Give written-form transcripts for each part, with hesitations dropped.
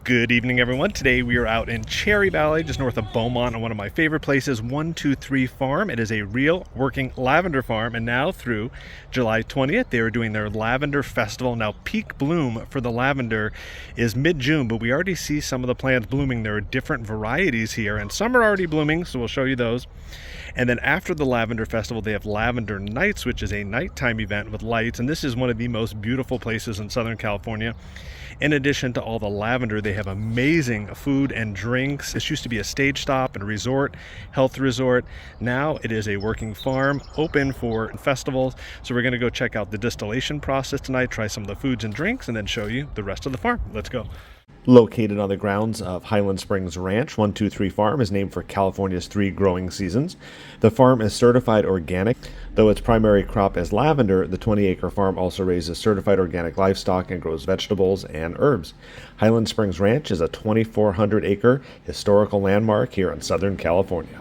Good evening, everyone. Today we are out in Cherry Valley, just north of Beaumont, on one of my favorite places, 123 Farm. It is a real working lavender farm, and now through July 20th, they are doing their Lavender Festival. Now, peak bloom for the lavender is mid-June, but we already see some of the plants blooming. There are different varieties here, and some are already blooming, so we'll show you those. And then after the Lavender Festival, they have Lavender Nights, which is a nighttime event with lights, and this is one of the most beautiful places in Southern California. In addition to all the lavender, they have amazing food and drinks. This used to be a stage stop and a resort, health resort. Now it is a working farm, open for festivals. So we're gonna go check out the distillation process tonight, try some of the foods and drinks, and then show you the rest of the farm. Let's go. Located on the grounds of Highland Springs Ranch, 123 Farm is named for California's 3 growing seasons. The farm is certified organic. Though its primary crop is lavender, the 20-acre farm also raises certified organic livestock and grows vegetables and herbs. Highland Springs Ranch is a 2,400-acre historical landmark here in Southern California.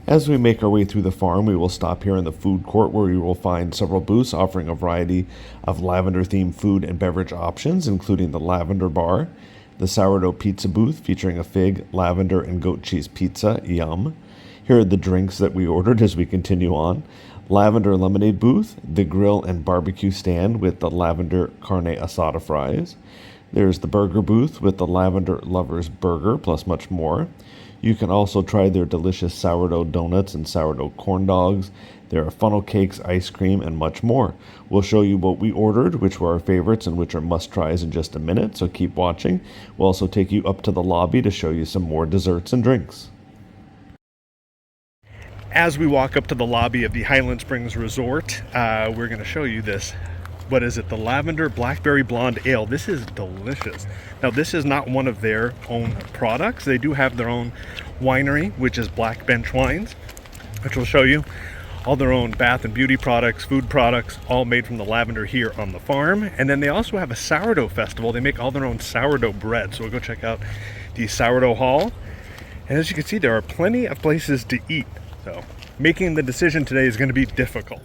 As we make our way through the farm, we will stop here in the food court where we will find several booths offering a variety of lavender-themed food and beverage options, including the Lavender Bar, the sourdough pizza booth featuring a fig, lavender, and goat cheese pizza. Yum. Here are the drinks that we ordered as we continue on. Lavender lemonade booth, the grill and barbecue stand with the lavender carne asada fries. There's the burger booth with the lavender lovers burger plus much more. You can also try their delicious sourdough donuts and sourdough corn dogs. There are funnel cakes, ice cream, and much more. We'll show you what we ordered, which were our favorites and which are must-tries in just a minute, so keep watching. We'll also take you up to the lobby to show you some more desserts and drinks. As we walk up to the lobby of the Highland Springs Resort, we're going to show you this. What is it? The Lavender Blackberry Blonde Ale. This is delicious. Now, this is not one of their own products. They do have their own winery, which is Black Bench Wines, which will show you all their own bath and beauty products, food products, all made from the lavender here on the farm. And then they also have a sourdough festival. They make all their own sourdough bread. So we'll go check out the sourdough hall. And as you can see, there are plenty of places to eat. So making the decision today is going to be difficult.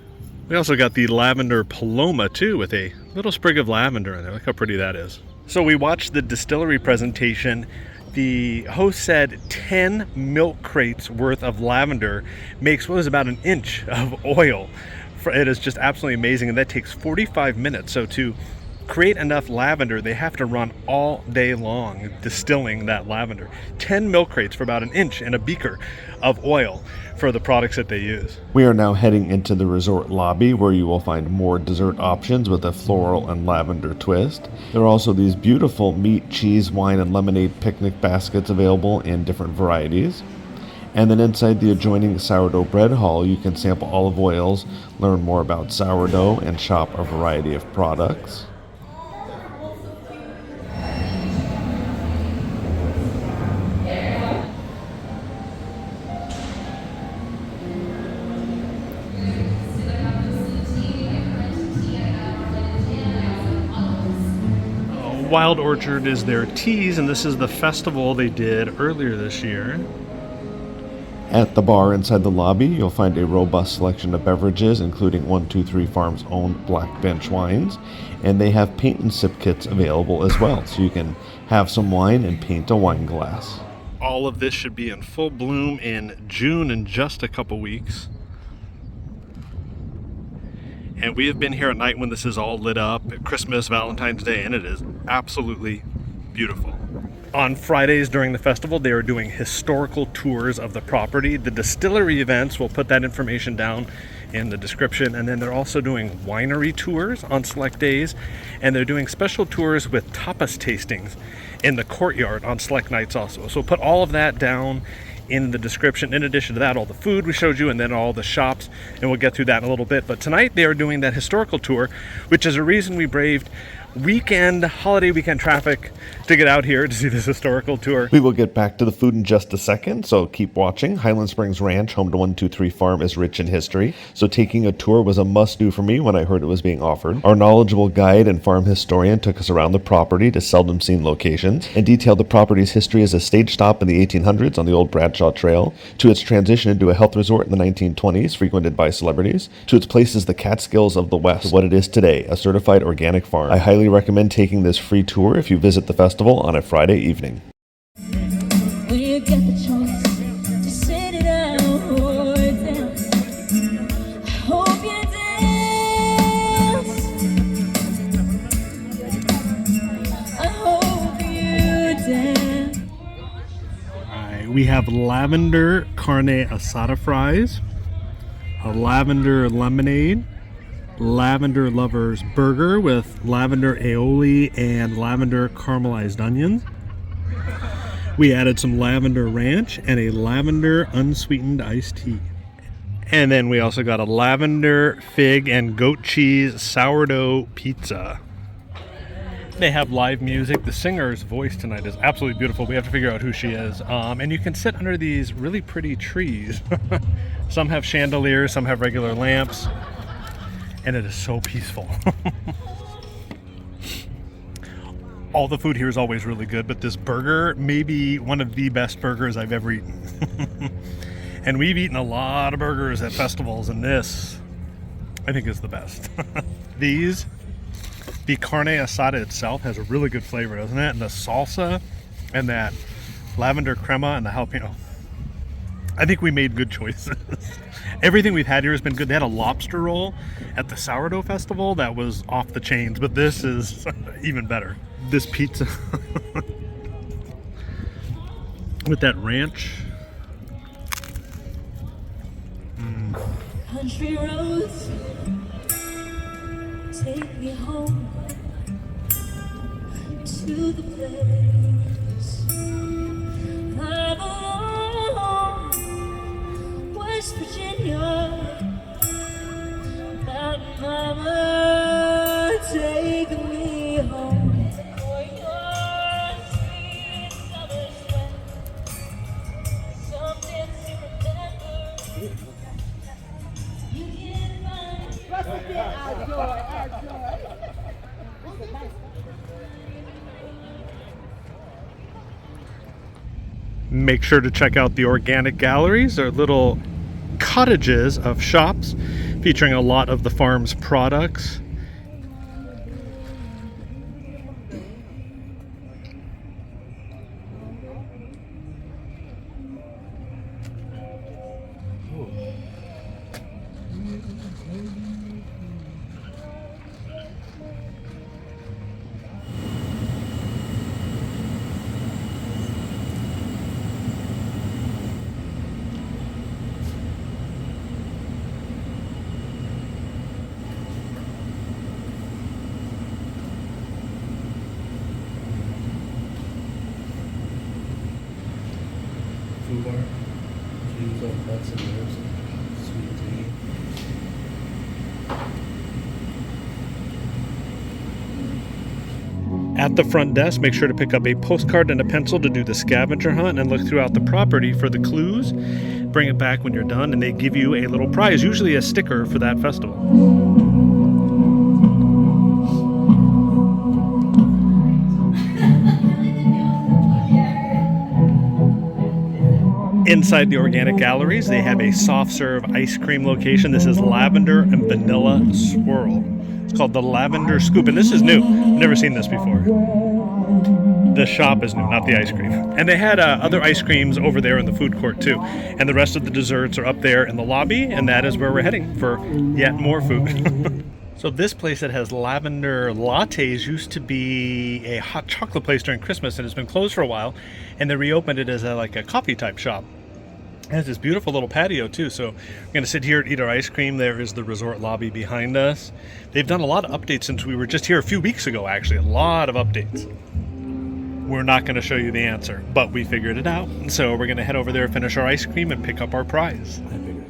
We also got the Lavender Paloma too, with a little sprig of lavender in there. Look how pretty that is. So we watched the distillery presentation. The host said 10 milk crates worth of lavender makes what is about an inch of oil. It is just absolutely amazing, and that takes 45 minutes. So to create enough lavender, they have to run all day long distilling that lavender. 10 milk crates for about an inch in a beaker of oil for the products that they use. We are now heading into the resort lobby where you will find more dessert options with a floral and lavender twist. There are also these beautiful meat, cheese, wine, and lemonade picnic baskets available in different varieties. And then inside the adjoining sourdough bread hall, you can sample olive oils, learn more about sourdough, and shop a variety of products. Wild Orchard is their teas, and this is the festival they did earlier this year. At the bar inside the lobby, you'll find a robust selection of beverages, including 123 Farm's own Black Bench wines, and they have paint and sip kits available as well, so you can have some wine and paint a wine glass. All of this should be in full bloom in June in just a couple weeks. And we have been here at night when this is all lit up at Christmas, Valentine's Day, and it is absolutely beautiful. On Fridays during the festival, they are doing historical tours of the property. The distillery events, we'll put that information down in the description. And then they're also doing winery tours on select days. And they're doing special tours with tapas tastings in the courtyard on select nights also. So we'll put all of that down in the description. In addition to that, all the food we showed you, and then all the shops, and we'll get through that in a little bit. But tonight they are doing that historical tour, which is a reason we braved holiday weekend traffic to get out here to see this historical tour. We will get back to the food in just a second, so keep watching. Highland Springs Ranch, home to 123 Farm, is rich in history, so taking a tour was a must-do for me when I heard it was being offered. Our knowledgeable guide and farm historian took us around the property to seldom-seen locations and detailed the property's history as a stage stop in the 1800s on the old Bradshaw Trail, to its transition into a health resort in the 1920s, frequented by celebrities, to its place as the Catskills of the West, to what it is today, a certified organic farm. I highly highly recommend taking this free tour if you visit the festival on a Friday evening. When you get the choice to sit it out or dance, I hope you dance. I hope you dance. Alright, we have lavender carne asada fries, a lavender lemonade, lavender lovers burger with lavender aioli and lavender caramelized onions. We added some lavender ranch and a lavender unsweetened iced tea. And then we also got a lavender fig and goat cheese sourdough pizza. They have live music. The singer's voice tonight is absolutely beautiful. We have to figure out who she is. And you can sit under these really pretty trees. Some have chandeliers, some have regular lamps. And it is so peaceful. All the food here is always really good, but this burger may be one of the best burgers I've ever eaten. And we've eaten a lot of burgers at festivals, and this, I think, is the best. The carne asada itself has a really good flavor, doesn't it? And the salsa and that lavender crema and the jalapeno. I think we made good choices. Everything we've had here has been good. They had a lobster roll at the sourdough festival that was off the chains, but this is even better. This pizza with that ranch. Country roads take me home to the place I belong, West Virginia. Mountain mama, take me home. For your sweet summer sweat, something to remember. You can find Make sure to check out the organic galleries. They're little cottages of shops featuring a lot of the farm's products. Food bar, juice of nuts and herbs, sweet tea. At the front desk, make sure to pick up a postcard and a pencil to do the scavenger hunt and look throughout the property for the clues. Bring it back when you're done, and they give you a little prize, usually a sticker for that festival. Inside the organic galleries, they have a soft serve ice cream location. This is lavender and vanilla swirl. It's called the Lavender Scoop, and this is new. I've never seen this before. The shop is new, not the ice cream. And they had other ice creams over there in the food court too. And the rest of the desserts are up there in the lobby, and that is where we're heading for yet more food. So this place that has lavender lattes used to be a hot chocolate place during Christmas, and it's been closed for a while, and they reopened it as like a coffee type shop. It has this beautiful little patio too, so we're going to sit here and eat our ice cream. There is the resort lobby behind us. They've done a lot of updates since we were just here a few weeks ago, actually. A lot of updates. We're not going to show you the answer, but we figured it out. So we're going to head over there, finish our ice cream, and pick up our prize. I figured.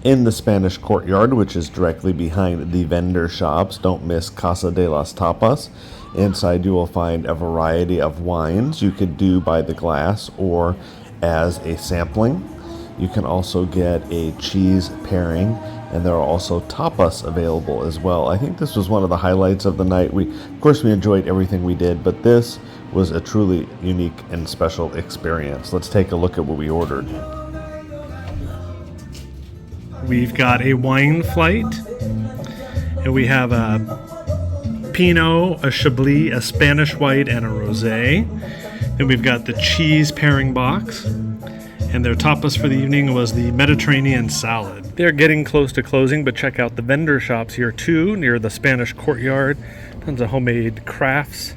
In the Spanish courtyard, which is directly behind the vendor shops, don't miss Casa de las Tapas. Inside you will find a variety of wines you could do by the glass or as a sampling. You can also get a cheese pairing, and there are also tapas available as well. I think this was one of the highlights of the night. Of course, we enjoyed everything we did, but this was a truly unique and special experience. Let's take a look at what we ordered. We've got a wine flight, and we have a Pinot, a Chablis, a Spanish white, and a rosé. Then we've got the cheese pairing box, and their tapas for the evening was the Mediterranean salad. They're getting close to closing, but check out the vendor shops here too, near the Spanish courtyard. Tons of homemade crafts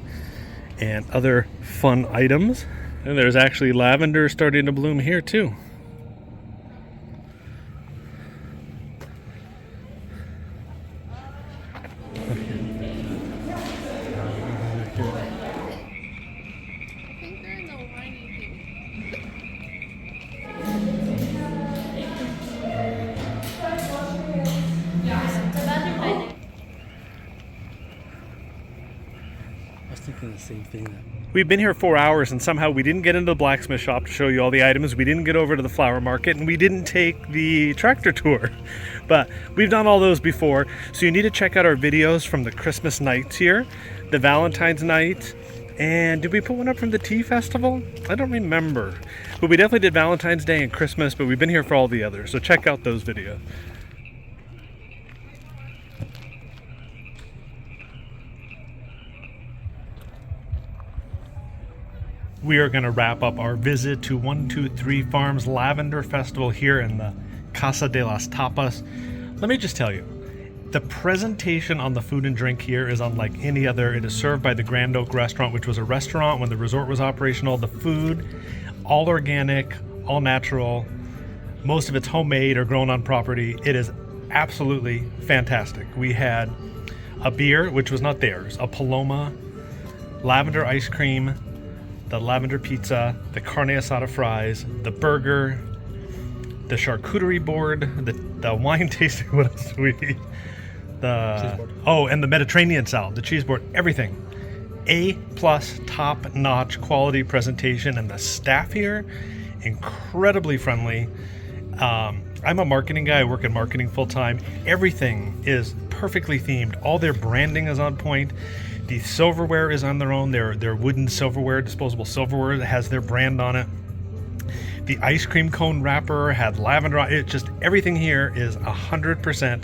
and other fun items. And there's actually lavender starting to bloom here too. Thinking the same thing. We've been here 4 hours and somehow we didn't get into the blacksmith shop to show you all the items. We didn't get over to the flower market and we didn't take the tractor tour. But we've done all those before. So you need to check out our videos from the Christmas nights here, the Valentine's night, and did we put one up from the tea festival? I don't remember. But we definitely did Valentine's Day and Christmas, but we've been here for all the others. So check out those videos. We are going to wrap up our visit to 123 Farms Lavender Festival here in the Casa de las Tapas. Let me just tell you, the presentation on the food and drink here is unlike any other. It is served by the Grand Oak Restaurant, which was a restaurant when the resort was operational. The food, all organic, all natural. Most of it's homemade or grown on property. It is absolutely fantastic. We had a beer, which was not theirs, a Paloma, lavender ice cream, the lavender pizza, the carne asada fries, the burger, the charcuterie board, the wine tasting, what else do we eat? And the Mediterranean salad, the cheese board, everything. A+ top-notch quality presentation, and the staff here, incredibly friendly. I'm a marketing guy. I work in marketing full-time. Everything is perfectly themed. All their branding is on point. The silverware is on their own. Their wooden silverware, disposable silverware that has their brand on it. The ice cream cone wrapper had lavender on it. Just everything here is 100%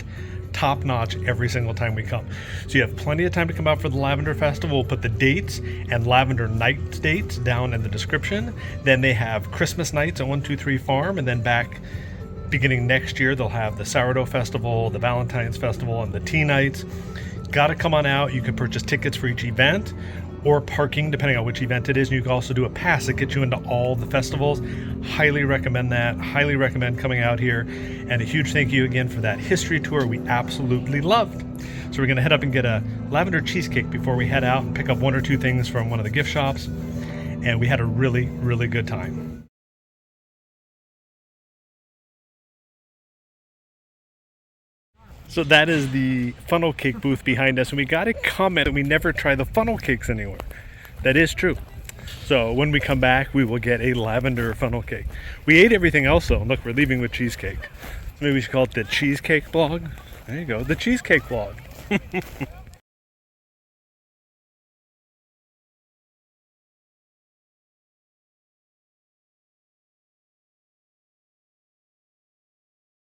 top notch every single time we come. So you have plenty of time to come out for the Lavender Festival. We'll put the dates and Lavender Night dates down in the description. Then they have Christmas nights at 123 Farm, and then back beginning next year they'll have the Sourdough Festival, the Valentine's Festival, and the Tea Nights. Got to come on out. You can purchase tickets for each event or parking depending on which event it is, and you can also do a pass that gets you into all the festivals. Highly recommend that. Highly recommend coming out here, and a huge thank you again for that history tour we absolutely loved. So we're going to head up and get a lavender cheesecake before we head out and pick up one or two things from one of the gift shops, and we had a really, really good time. So that is the funnel cake booth behind us, and we got a comment that we never try the funnel cakes anywhere. That is true. So when we come back, we will get a lavender funnel cake. We ate everything else though, and look, we're leaving with cheesecake. Maybe we should call it the cheesecake blog. There you go, the cheesecake blog.